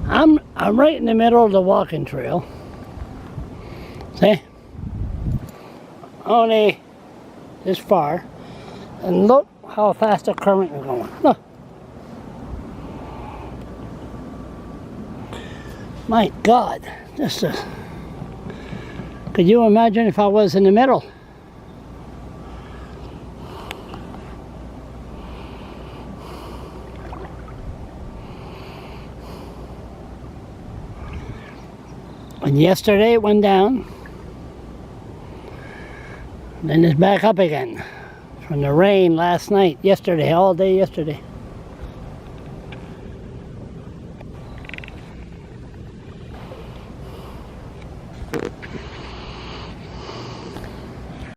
I'm right in the middle of the walking trail. See? Only this far. And look how fast the current is going. Look. My God. This is... Could you imagine if I was in the middle? And yesterday it went down. Then it's back up again. From the rain last night, yesterday, all day yesterday.